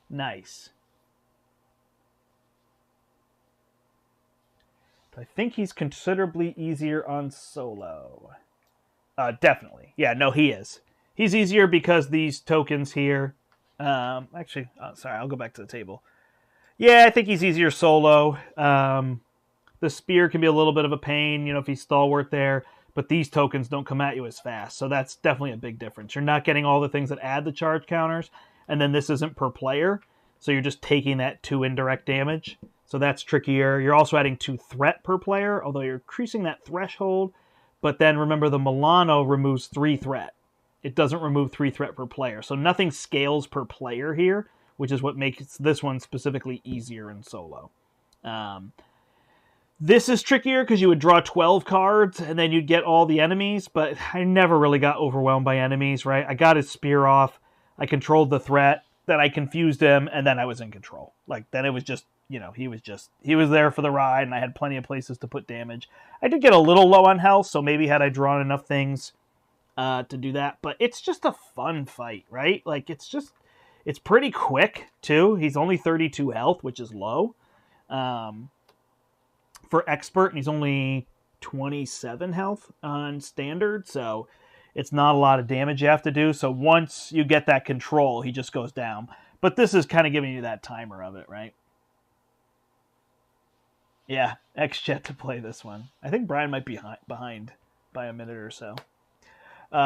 Nice. I think he's considerably easier on solo. Definitely. Yeah, no, he is. He's easier because these tokens here... sorry, I'll go back to the table. Yeah, I think he's easier solo. The spear can be a little bit of a pain, if he's stalwart there, but these tokens don't come at you as fast, so that's definitely a big difference. You're not getting all the things that add the charge counters, and then this isn't per player, so you're just taking that 2 indirect damage, so that's trickier. You're also adding 2 threat per player, although you're increasing that threshold, but then remember the Milano removes 3 threat. It doesn't remove 3 threat per player. So nothing scales per player here, which is what makes this one specifically easier in solo. This is trickier because you would draw 12 cards and then you'd get all the enemies, but I never really got overwhelmed by enemies, right? I got his spear off, I controlled the threat, then I confused him, and then I was in control. Like, then it was just, he was there for the ride, and I had plenty of places to put damage. I did get a little low on health, so maybe had I drawn enough things to do that, but it's just a fun fight, right? Like, it's pretty quick, too. He's only 32 health, which is low for expert, and he's only 27 health on standard, so it's not a lot of damage you have to do. So once you get that control, he just goes down. But this is kind of giving you that timer of it, right? Yeah, X-Jet to play this one. I think Brian might be behind by a minute or so.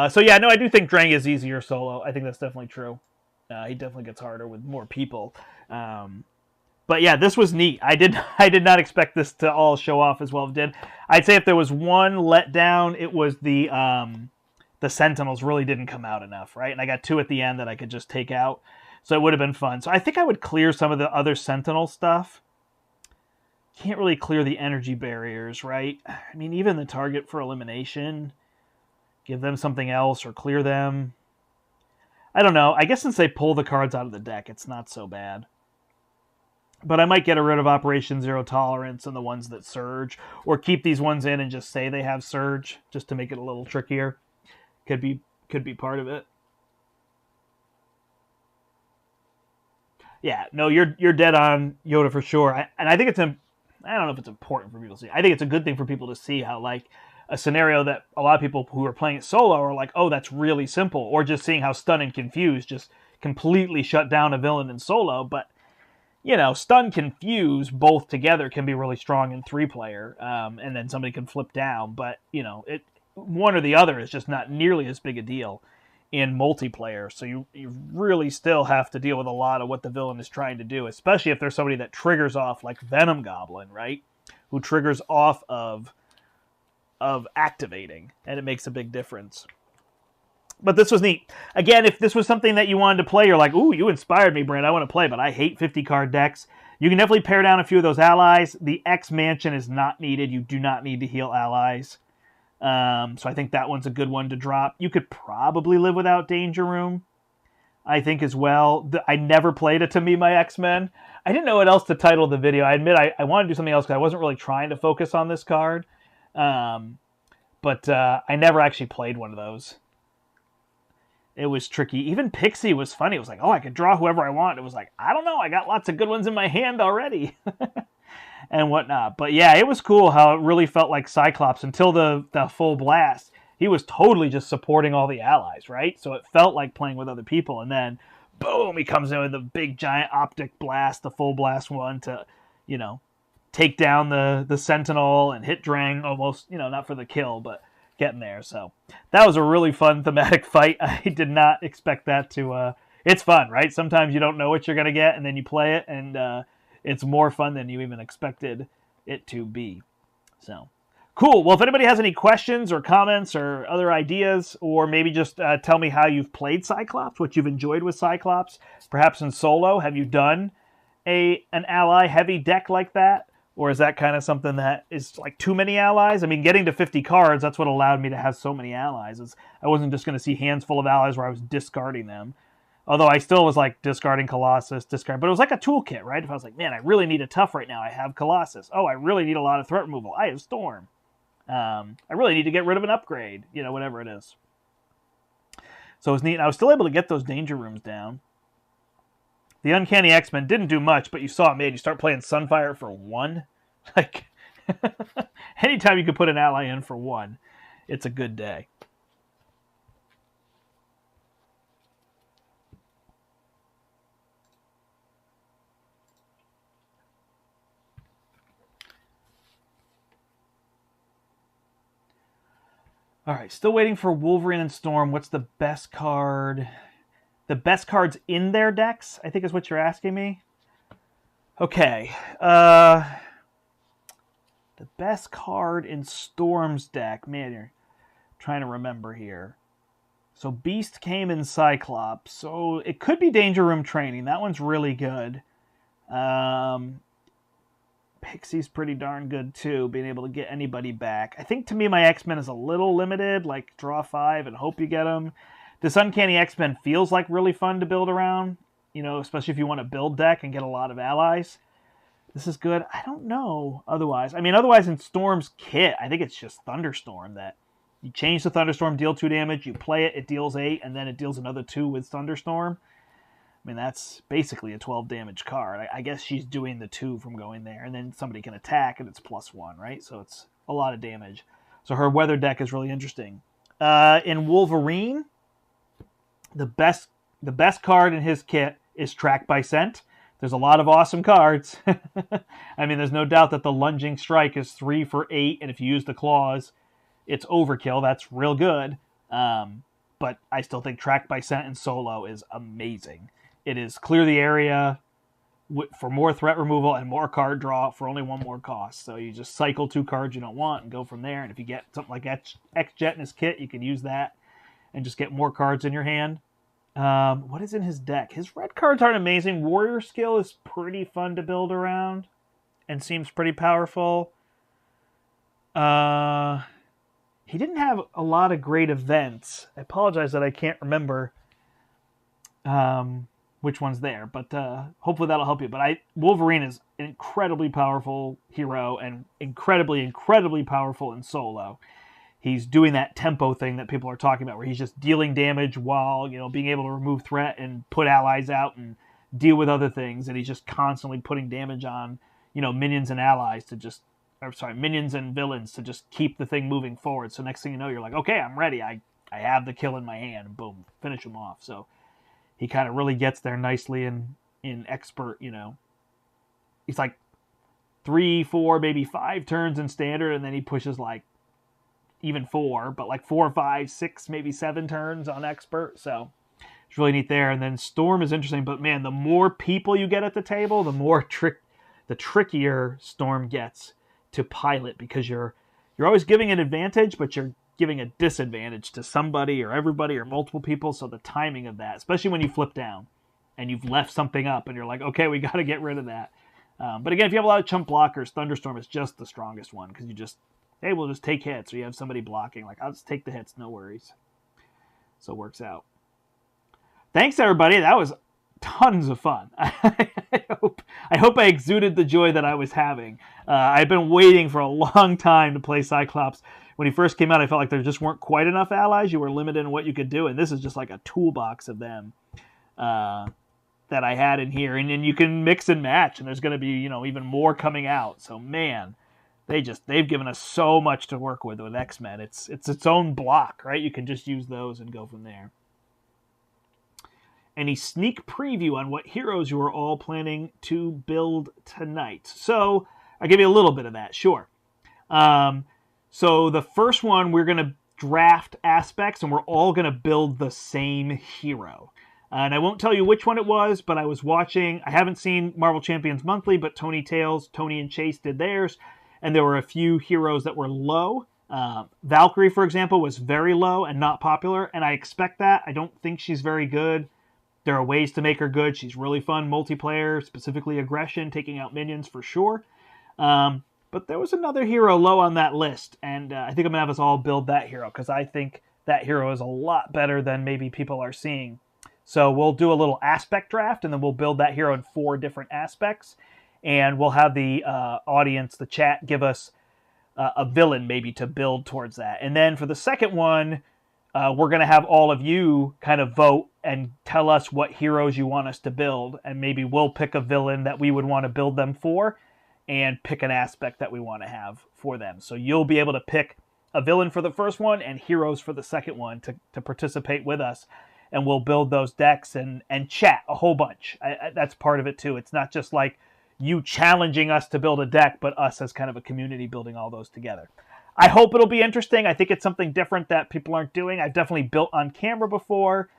So yeah, no, I do think Drang is easier solo. I think that's definitely true. He definitely gets harder with more people. But But yeah, this was neat. I did not expect this to all show off as well as it did. I'd say if there was one letdown, it was the Sentinels really didn't come out enough, right? And I got 2 at the end that I could just take out. So it would have been fun. So I think I would clear some of the other Sentinel stuff. Can't really clear the energy barriers, right? I mean, even the target for elimination, give them something else or clear them. I don't know. I guess since they pull the cards out of the deck, it's not so bad. But I might get rid of Operation Zero Tolerance and the ones that surge, or keep these ones in and just say they have surge, just to make it a little trickier. Could be part of it. Yeah, no, you're dead on, Yoda, for sure. And I think it's I don't know if it's important for people to see. I think it's a good thing for people to see how, like, a scenario that a lot of people who are playing it solo are like, oh, that's really simple. Or just seeing how Stun and Confuse just completely shut down a villain in solo. But, you know, Stun, Confuse both together can be really strong in 3-player. And then somebody can flip down. But, you know, one or the other is just not nearly as big a deal in multiplayer. So you really still have to deal with a lot of what the villain is trying to do, especially if there's somebody that triggers off, like Venom Goblin, right? Who triggers off of activating, and it makes a big difference. But this was neat. Again, if this was something that you wanted to play, you're like, ooh, you inspired me, Brand. I want to play, but I hate 50-card decks. You can definitely pare down a few of those allies. The X Mansion is not needed. You do not need to heal allies. So I think that one's a good one to drop. You could probably live without Danger Room, I think, as well. I never played it to me, my X-Men. I didn't know what else to title the video. I admit I wanted to do something else because I wasn't really trying to focus on this card. But I never actually played one of those. It was tricky. Even Pixie was funny. It was like, oh, I could draw whoever I want. It was like, I don't know. I got lots of good ones in my hand already. And whatnot. But yeah, it was cool how it really felt like Cyclops until the full blast. He was totally just supporting all the allies, right? So it felt like playing with other people. And then, boom, he comes in with a big giant optic blast, the full blast one to, you know, take down the Sentinel and hit Drang almost, you know, not for the kill, but getting there. So that was a really fun thematic fight. I did not expect that to... it's fun, right? Sometimes you don't know what you're going to get, and then you play it, and... it's more fun than you even expected it to be. So, cool. Well, if anybody has any questions or comments or other ideas, or maybe just tell me how you've played Cyclops, what you've enjoyed with Cyclops, perhaps in solo, have you done an ally-heavy deck like that? Or is that kind of something that is like too many allies? I mean, getting to 50 cards, that's what allowed me to have so many allies. I wasn't just going to see hands full of allies where I was discarding them. Although I still was like discarding Colossus, but it was like a toolkit, right? If I was like, man, I really need a tough right now, I have Colossus. Oh, I really need a lot of threat removal, I have Storm. I really need to get rid of an upgrade, you know, whatever it is. So it was neat. I was still able to get those danger rooms down. The Uncanny X-Men didn't do much, but you saw it made. You start playing Sunfire for 1. Like, anytime you could put an ally in for 1, it's a good day. All right, still waiting for Wolverine and Storm. What's the best card? The best cards in their decks, I think is what you're asking me. Okay. The best card in Storm's deck. Man, you're trying to remember here. So Beast came in Cyclops. So it could be Danger Room Training. That one's really good. Pixie's pretty darn good too, being able to get anybody back. I think to me my X-Men is a little limited, like draw 5 and hope you get them. This Uncanny X-Men feels like really fun to build around, you know, especially if you want to build deck and get a lot of allies. This is good. I don't know otherwise. I mean, otherwise in Storm's kit, I think it's just Thunderstorm that you change the Thunderstorm, deal 2 damage, you play it, it deals 8, and then it deals another 2 with Thunderstorm. I mean, that's basically a 12 damage card. I guess she's doing the 2 from going there, and then somebody can attack, and it's +1, right? So it's a lot of damage. So her weather deck is really interesting. In Wolverine, the best card in his kit is Track by Scent. There's a lot of awesome cards. I mean, there's no doubt that the Lunging Strike is 3 for 8, and if you use the claws, it's overkill. That's real good. But I still think Track by Scent in solo is amazing. It is clear the area, for more threat removal and more card draw for only one more cost. So you just cycle 2 cards you don't want and go from there. And if you get something like X-Jet in his kit, you can use that and just get more cards in your hand. What is in his deck? His red cards aren't amazing. Warrior Skill is pretty fun to build around and seems pretty powerful. He didn't have a lot of great events. I apologize that I can't remember which one's there, but hopefully that'll help you. But Wolverine is an incredibly powerful hero and incredibly powerful in solo. He's doing that tempo thing that people are talking about, where he's just dealing damage while, being able to remove threat and put allies out and deal with other things. And he's just constantly putting damage on, minions and allies minions and villains to just keep the thing moving forward. So next thing you know, you're like, okay, I'm ready. I have the kill in my hand, and boom, finish him off. So he kind of really gets there nicely in expert, He's like 3, 4, maybe 5 turns in standard, and then he pushes like even 4, but like 4, 5, 6, maybe 7 turns on expert. So it's really neat there. And then Storm is interesting, but man, the more people you get at the table, the trickier Storm gets to pilot, because you're always giving an advantage, but you're giving a disadvantage to somebody or everybody or multiple people. So the timing of that, especially when you flip down and you've left something up and you're like, okay, we got to get rid of that. But again, if you have a lot of chump blockers, Thunderstorm is just the strongest one, because hey, we'll just take hits, or you have somebody blocking. Like, I'll just take the hits, no worries. So it works out. Thanks, everybody. That was tons of fun. I hope I exuded the joy that I was having. I've been waiting for a long time to play Cyclops. When he first came out, I felt like there just weren't quite enough allies. You were limited in what you could do, and this is just like a toolbox of them that I had in here. And then you can mix and match, and there's going to be, even more coming out. So, man, they've given us so much to work with X-Men. It's its own block, right? You can just use those and go from there. Any sneak preview on what heroes you are all planning to build tonight? So I'll give you a little bit of that, sure. So the first one, we're going to draft aspects, and we're all going to build the same hero. And I won't tell you which one it was, but I was watching, I haven't seen Marvel Champions Monthly, but Tony and Chase did theirs, and there were a few heroes that were low. Valkyrie, for example, was very low and not popular, and I expect that. I don't think she's very good. There are ways to make her good. She's really fun multiplayer, specifically aggression, taking out minions for sure. But there was another hero low on that list, and I think I'm going to have us all build that hero, because I think that hero is a lot better than maybe people are seeing. So we'll do a little aspect draft, and then we'll build that hero in 4 different aspects, and we'll have the audience, the chat, give us a villain maybe to build towards that. And then for the second one, we're going to have all of you kind of vote and tell us what heroes you want us to build, and maybe we'll pick a villain that we would want to build them for, and pick an aspect that we want to have for them. So you'll be able to pick a villain for the first one and heroes for the second one to participate with us, and we'll build those decks and chat a whole bunch. That's part of it too. It's not just like you challenging us to build a deck, but us as kind of a community building all those together. I hope it'll be interesting. I think it's something different that people aren't doing. I've definitely built on camera before,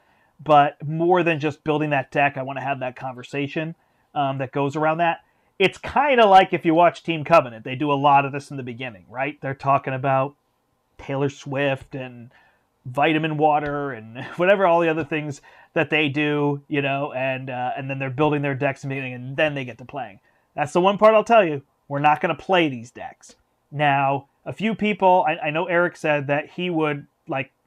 but more than just building that deck, I want to have that conversation that goes around that. It's kind of like if you watch Team Covenant. They do a lot of this in the beginning, right? They're talking about Taylor Swift and vitamin water and whatever, all the other things that they do, and then they're building their decks in the beginning, and then they get to playing. That's the one part I'll tell you. We're not going to play these decks. Now, a few people, I know Eric said that he would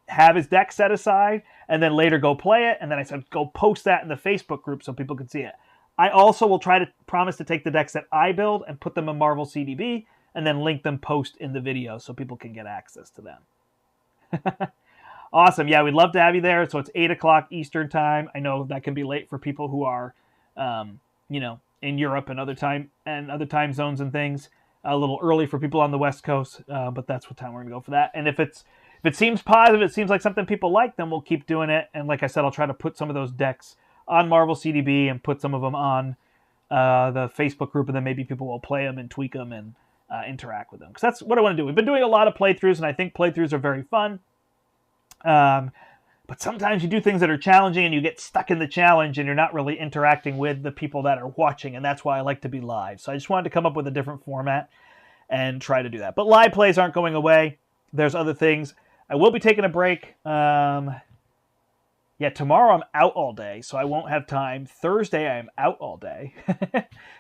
have his deck set aside and then later go play it. And then I said, go post that in the Facebook group so people can see it. I also will try to promise to take the decks that I build and put them in Marvel CDB and then link them post in the video so people can get access to them. Awesome. Yeah, we'd love to have you there. So it's 8 o'clock Eastern time. I know that can be late for people who are, in Europe and other time zones and things. A little early for people on the West Coast, but that's what time we're going to go for that. And if it seems positive, it seems like something people like, then we'll keep doing it. And like I said, I'll try to put some of those decks on Marvel CDB and put some of them on the Facebook group, and then maybe people will play them and tweak them and interact with them. Because that's what I want to do. We've been doing a lot of playthroughs, and I think playthroughs are very fun. But sometimes you do things that are challenging and you get stuck in the challenge and you're not really interacting with the people that are watching. And that's why I like to be live. So I just wanted to come up with a different format and try to do that. But live plays aren't going away. There's other things. I will be taking a break. Yeah, tomorrow I'm out all day, so I won't have time. Thursday I am out all day.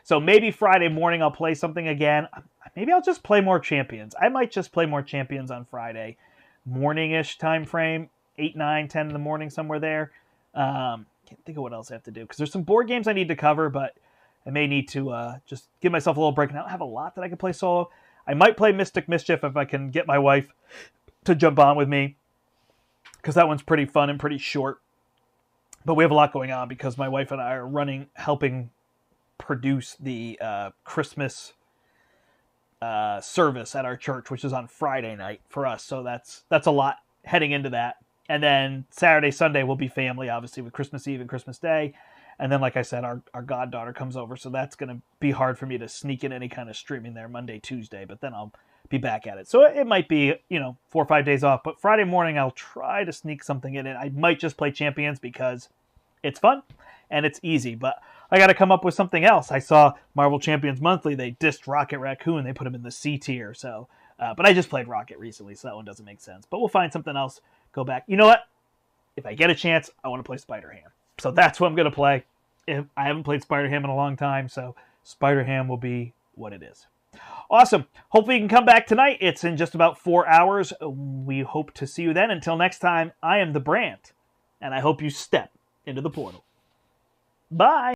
So maybe Friday morning I'll play something again. Maybe I'll just play more Champions. I might just play more Champions on Friday. Morning-ish time frame. 8, 9, 10 in the morning, somewhere there. Can't think of what else I have to do, because there's some board games I need to cover, but I may need to just give myself a little break. And I don't have a lot that I can play solo. I might play Mystic Mischief if I can get my wife to jump on with me, because that one's pretty fun and pretty short. But we have a lot going on because my wife and I are helping produce the Christmas service at our church, which is on Friday night for us. So that's a lot heading into that. And then Saturday, Sunday will be family, obviously, with Christmas Eve and Christmas Day. And then, like I said, our goddaughter comes over, so that's going to be hard for me to sneak in any kind of streaming there Monday, Tuesday. But then I'll be back at it. So it might be, 4 or 5 days off. But Friday morning, I'll try to sneak something in. And I might just play Champions because it's fun and it's easy. But I got to come up with something else. I saw Marvel Champions Monthly. They dissed Rocket Raccoon. They put him in the C tier. So, but I just played Rocket recently, so that one doesn't make sense. But we'll find something else. Go back. You know what? If I get a chance, I want to play Spider-Ham. So that's what I'm going to play. I haven't played Spider-Ham in a long time, so Spider-Ham will be what it is. Awesome. Hopefully you can come back tonight. It's in just about 4 hours. We hope to see you then. Until next time, I am the Brandt, and I hope you step into the portal. Bye.